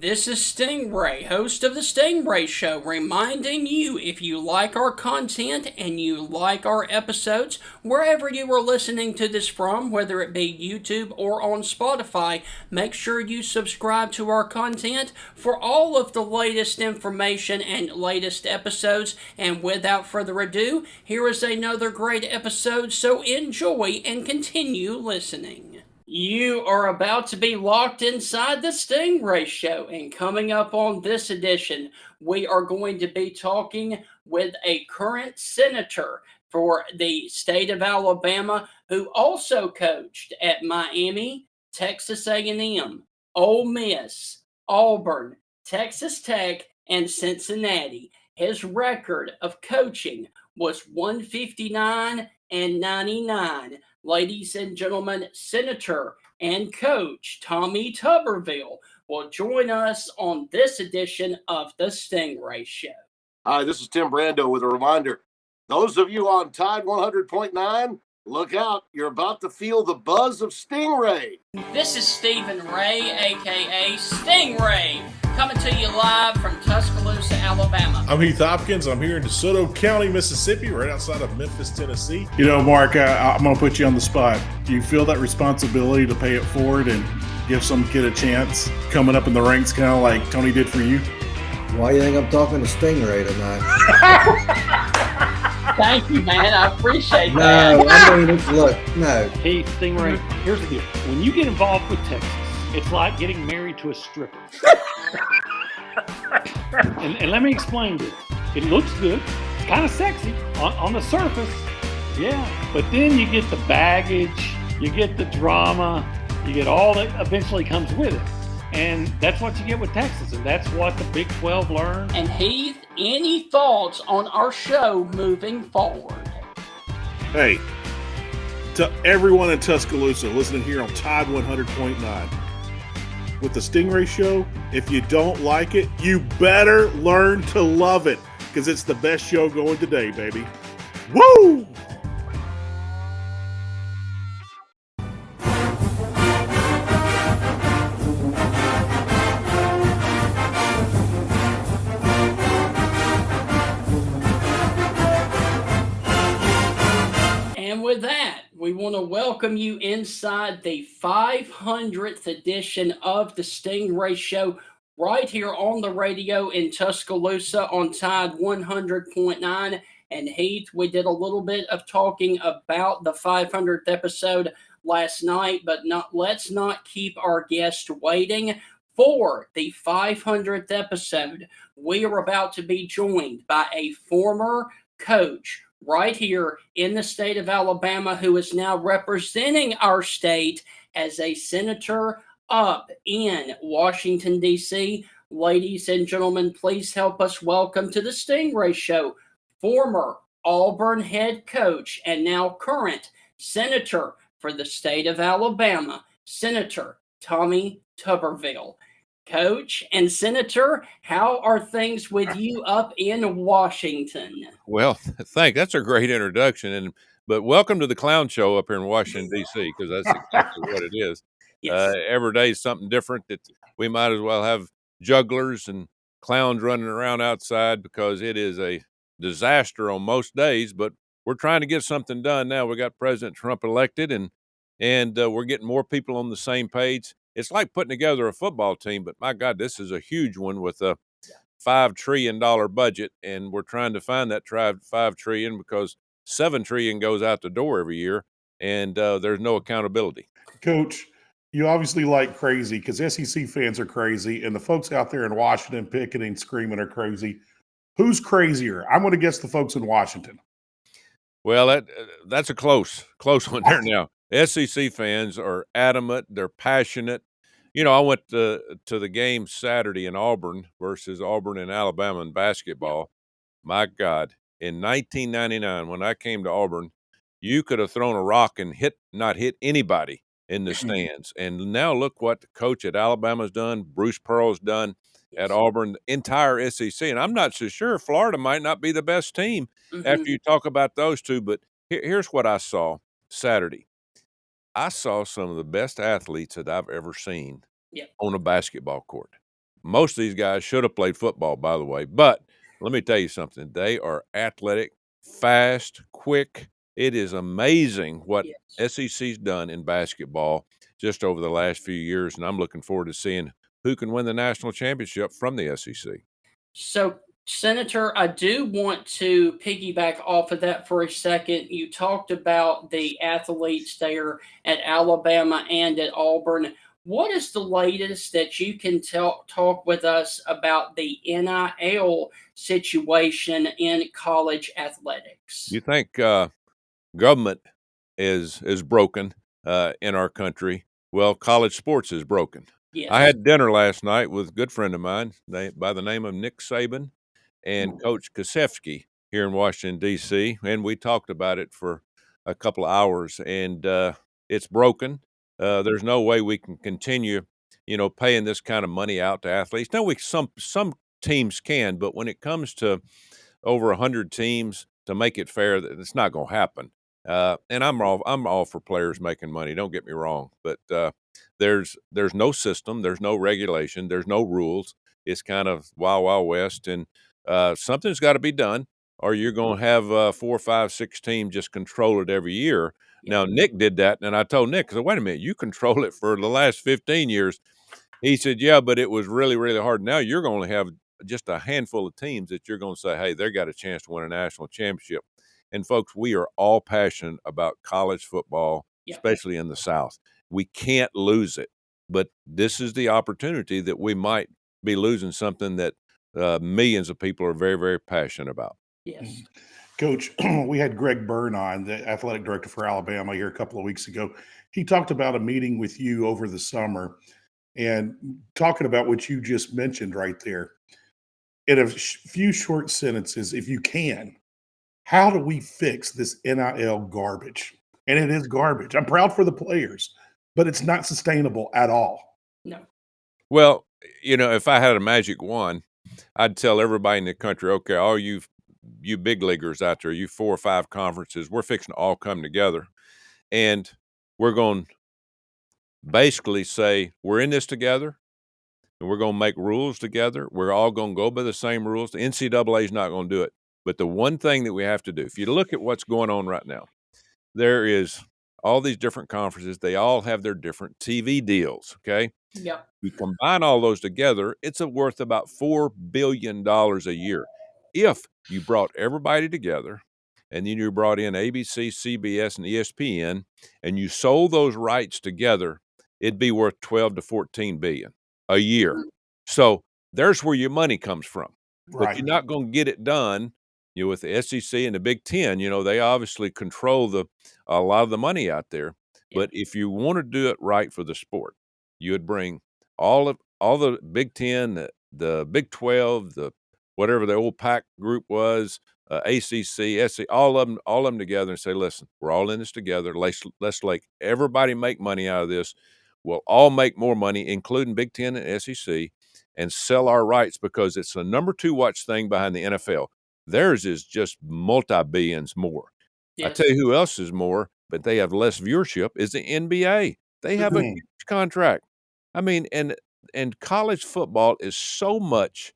This is Stingray, host of the Stingray Show, reminding you if you like our content and you like our episodes, wherever you are listening to this from, whether it be YouTube or on Spotify, make sure you subscribe to our content for all of the latest information and latest episodes. And without further ado, here is another great episode, so enjoy and continue listening. You are about to be locked inside the Stingray Show, and coming up on this edition, we are going to be talking with a current senator for the state of Alabama who also coached at Miami, Texas A&M, Ole Miss, Auburn, Texas Tech, and Cincinnati. His record of coaching was 159 and 99. Ladies and gentlemen, Senator and Coach Tommy Tuberville will join us on this edition of the Stingray Show. Hi, this is Tim Brando with a reminder. Those of you on Tide 100.9, look out. You're about to feel the buzz of Stingray. This is Stephen Ray, a.k.a. Stingray, coming to you live from Tuscaloosa, Alabama. I'm Heath Hopkins. I'm here in DeSoto County, Mississippi, right outside of Memphis, Tennessee. You know, Mark, I'm going to put you on the spot. Do you feel that responsibility to pay it forward and give some kid a chance coming up in the ranks, kind of like Tony did for you? Why do you think I'm talking to Stingray tonight? Thank you, man. I appreciate that. No, I mean, look, no. Hey, Stingray, here's the deal. When you get involved with Texas, it's like getting married to a stripper. and let me explain this. It looks good. It's kind of sexy on the surface. Yeah. But then you get the baggage, you get the drama, you get all that eventually comes with it. And that's what you get with Texas, and that's what the Big 12 learned. And Heath, any thoughts on our show moving forward? Hey, to everyone in Tuscaloosa listening here on Tide 100.9, with the Stingray Show, if you don't like it, you better learn to love it, because it's the best show going today, baby. Woo! And with that, we want to welcome you inside the 500th edition of the Stingray Show, right here on the radio in Tuscaloosa on Tide 100.9. And Heath, we did a little bit of talking about the 500th episode last night, but let's not keep our guest waiting. For the 500th episode, we are about to be joined by a former coach right here in the state of Alabama who is now representing our state as a senator up in Washington, D.C. Ladies and gentlemen, please help us welcome to the Stingray Show former Auburn head coach and now current senator for the state of Alabama, Senator Tommy Tuberville. Coach and Senator, how are things with you up in Washington? Well, that's a great introduction, but welcome to the clown show up here in Washington, D.C., because that's exactly what it is. Yes. Every day is something different. That we might as well have jugglers and clowns running around outside because it is a disaster on most days, but we're trying to get something done now. We got President Trump elected, and we're getting more people on the same page. It's like putting together a football team, but my God, this is a huge one with a $5 trillion budget, and we're trying to find that $5 trillion because $7 trillion goes out the door every year, and there's no accountability. Coach, you obviously like crazy because SEC fans are crazy, and the folks out there in Washington picketing, screaming are crazy. Who's crazier? I'm going to guess the folks in Washington. Well, that's a close one there now. SEC fans are adamant. They're passionate. You know, I went to the game Saturday in Auburn versus Auburn in Alabama in basketball. My God, in 1999, when I came to Auburn, you could have thrown a rock and not hit anybody in the stands. And now look what the coach at Alabama's done, Bruce Pearl's done at Auburn, the entire SEC. And I'm not so sure Florida might not be the best team after you talk about those two. But here's what I saw Saturday. I saw some of the best athletes that I've ever seen on a basketball court. most of these guys should have played football, by the way. But let me tell you something. They are athletic, fast, quick. It is amazing what Yes. SEC's done in basketball just over the last few years, and I'm looking forward to seeing who can win the national championship from the SEC. So, Senator, I do want to piggyback off of that for a second. You talked about the athletes there at Alabama and at Auburn. What is the latest that you can talk with us about the NIL situation in college athletics? You think government is broken in our country? Well, college sports is broken. I Yes. had dinner last night with a good friend of mine by the name of Nick Saban and Coach Kasefsky here in Washington, D.C., and we talked about it for a couple of hours, and it's broken. There's no way we can continue, paying this kind of money out to athletes. Now, some teams can, but when it comes to over 100 teams to make it fair, that it's not going to happen. And I'm all for players making money. Don't get me wrong, but there's no system, there's no regulation, there's no rules. It's kind of wild, wild west, and something's got to be done, or you're going to have 4, 5, 6 teams just control it every year. Now, Nick did that, and I told Nick, I said, wait a minute, you control it for the last 15 years. He said, yeah, but it was really, really hard. Now you're going to have just a handful of teams that you're going to say, hey, they got a chance to win a national championship. And folks, we are all passionate about college football, especially in the South. We can't lose it, but this is the opportunity that we might be losing something that millions of people are very, very passionate about. Yes. Coach, we had Greg Byrne on, the athletic director for Alabama, here a couple of weeks ago. He talked about a meeting with you over the summer and talking about what you just mentioned right there. In a few short sentences, if you can, how do we fix this NIL garbage? And it is garbage. I'm proud for the players, but it's not sustainable at all. No. Well, if I had a magic wand, I'd tell everybody in the country, okay, all you big leaguers out there, you 4 or 5 conferences, we're fixing to all come together, and we're going to basically say we're in this together, and we're going to make rules together. We're all going to go by the same rules. The NCAA is not going to do it. But the one thing that we have to do, if you look at what's going on right now, there is all these different conferences. They all have their different TV deals, okay? Yep. You combine all those together, it's worth about $4 billion a year. If you brought everybody together and then you brought in ABC, CBS, and ESPN, and you sold those rights together, it'd be worth 12 to 14 billion a year. So there's where your money comes from. But you're not going to get it done, with the SEC and the Big Ten. They obviously control a lot of the money out there. But if you want to do it right for the sport, you would bring all the Big Ten, the Big 12, the whatever the old Pac group was, ACC, SEC, all of them together, and say, listen, we're all in this together. Let's let everybody make money out of this. We'll all make more money, including Big Ten and SEC, and sell our rights, because it's the number 2 watch thing behind the NFL. Theirs is just multi-billions more. I tell you who else is more, but they have less viewership, is the NBA. They have a huge contract. I mean, and college football is so much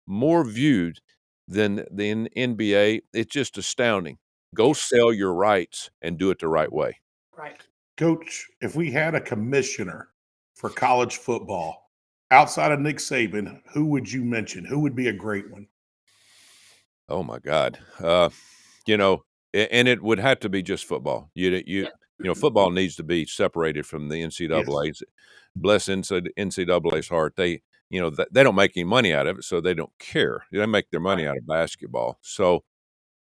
more viewed than the NBA. It's just astounding. Go sell your rights and do it the right way. Right. Coach, if we had a commissioner for college football outside of Nick Saban, who would you mention? Who would be a great one? Oh my God. And it would have to be just football. Football needs to be separated from the NCAA. Yes. Bless NCAA's heart. They don't make any money out of it, so they don't care. They make their money out of basketball. So,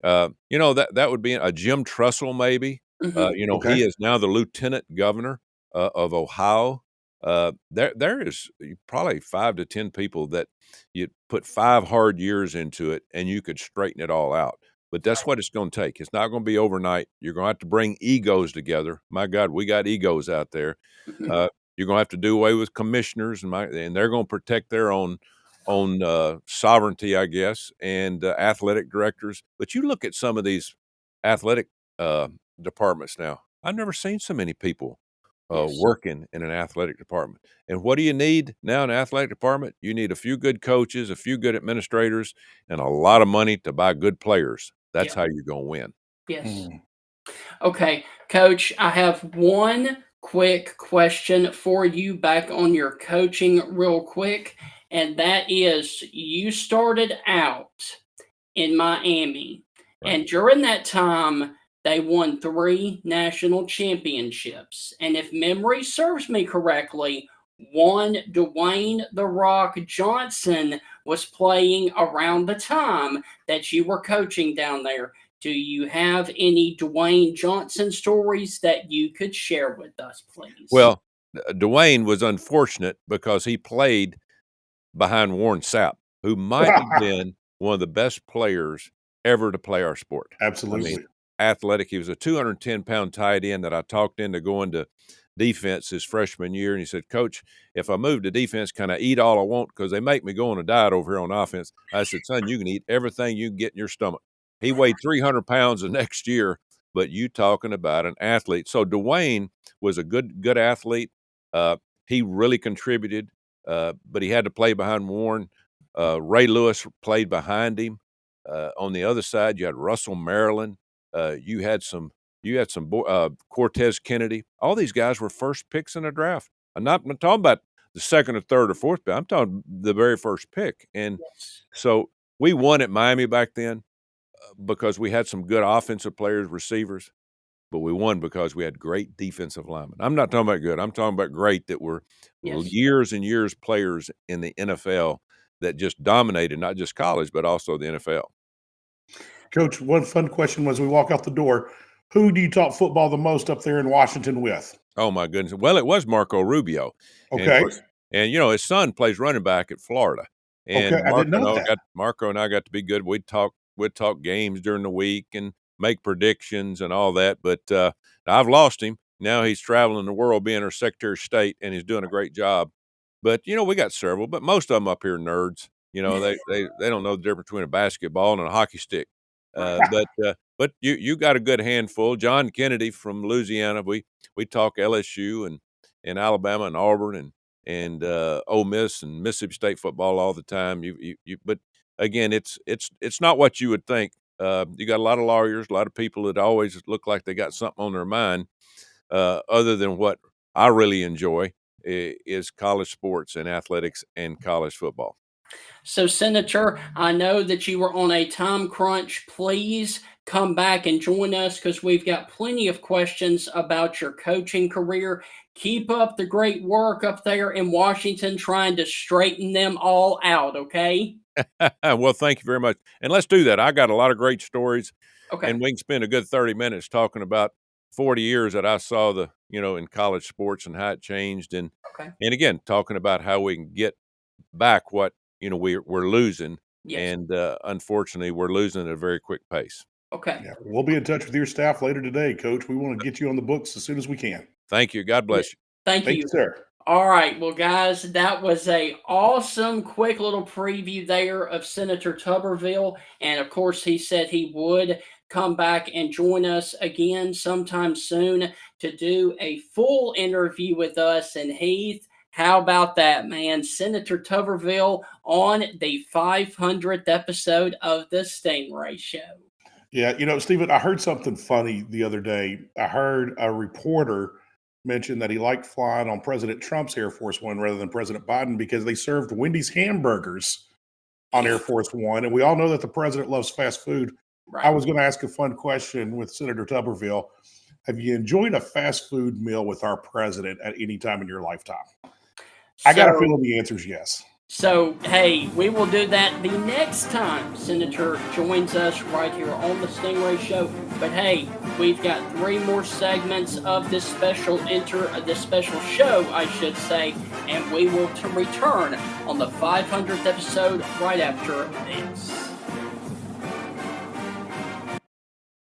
that would be a Jim Tressel, maybe. Okay. He is now the lieutenant governor of Ohio. There is probably 5 to 10 people that you put 5 hard years into it, and you could straighten it all out. But that's what it's going to take. It's not going to be overnight. You're going to have to bring egos together. My God, we got egos out there. You're going to have to do away with commissioners, and they're going to protect their own sovereignty, I guess, and athletic directors. But you look at some of these athletic departments now. I've never seen so many people Yes. working in an athletic department. And what do you need now in an athletic department? You need a few good coaches, a few good administrators, and a lot of money to buy good players. That's Yeah. how you're going to win. Yes. Okay, Coach, I have one quick question for you back on your coaching, real quick. And that is you started out in Miami, Right. and during that time, they won 3 national championships. And if memory serves me correctly, one Dwayne "The Rock" Johnson was playing around the time that you were coaching down there. Do you have any Dwayne Johnson stories that you could share with us, please? Well, Dwayne was unfortunate because he played behind Warren Sapp, who might have been one of the best players ever to play our sport. I Absolutely. mean, athletic. He was a 210-pound tight end that I talked into going to defense his freshman year. And he said, Coach, if I move to defense, can I eat all I want? Because they make me go on a diet over here on offense. I said, son, you can eat everything you can get in your stomach. He weighed 300 pounds the next year, but you talking about an athlete. So Dwayne was a good athlete. He really contributed, but he had to play behind Warren. Ray Lewis played behind him. On the other side, you had Russell Maryland. You had some Cortez Kennedy. All these guys were first picks in the draft. I'm not talking about the second or third or fourth pick. I'm talking the very first pick. And so we won at Miami back then because we had some good offensive players, receivers, but we won because we had great defensive linemen. I'm not talking about good. I'm talking about great that were years and years players in the NFL that just dominated not just college, but also the NFL. Coach, one fun question as we walk out the door. Who do you talk football the most up there in Washington with? Oh, my goodness. Well, it was Marco Rubio. Okay. And his son plays running back at Florida. And Okay, I didn't know that. Marco and I got to be good. We'd talk games during the week and make predictions and all that. But I've lost him. Now he's traveling the world being our Secretary of State, and he's doing a great job. But, we got several. But most of them up here are nerds. They don't know the difference between a basketball and a hockey stick. But you got a good handful. John Kennedy from Louisiana. We talk LSU and Alabama and Auburn and Ole Miss and Mississippi State football all the time. But again, it's not what you would think. You got a lot of lawyers, a lot of people that always look like they got something on their mind. Other than what I really enjoy is college sports and athletics and college football. So, Senator, I know that you were on a time crunch. Please come back and join us because we've got plenty of questions about your coaching career. Keep up the great work up there in Washington, trying to straighten them all out, okay? Well, thank you very much. And let's do that. I got a lot of great stories. Okay. And we can spend a good 30 minutes talking about 40 years that I saw in college sports and how it changed. And again, talking about how we can get back what, we're losing. Yes. And unfortunately, we're losing at a very quick pace. Okay. Yeah, we'll be in touch with your staff later today, Coach. We want to get you on the books as soon as we can. Thank you. God bless you. Thank Thank you. you, sir. All right. Well, guys, that was a awesome, quick little preview there of Senator Tuberville. And of course, he said he would come back and join us again sometime soon to do a full interview with us. And Heath, how about that, man? Senator Tuberville on the 500th episode of the Stingray Show. Yeah, Stephen, I heard something funny the other day. I heard a reporter mention that he liked flying on President Trump's Air Force One rather than President Biden because they served Wendy's hamburgers on Air Force One. And we all know that the president loves fast food. Right. I was going to ask a fun question with Senator Tuberville. Have you enjoyed a fast food meal with our president at any time in your lifetime? I got a feeling the answer is yes. So, hey, we will do that the next time Senator joins us right here on the Stingray Show. But hey, we've got 3 more segments of this special show, I should say, and we will return on the 500th episode right after this.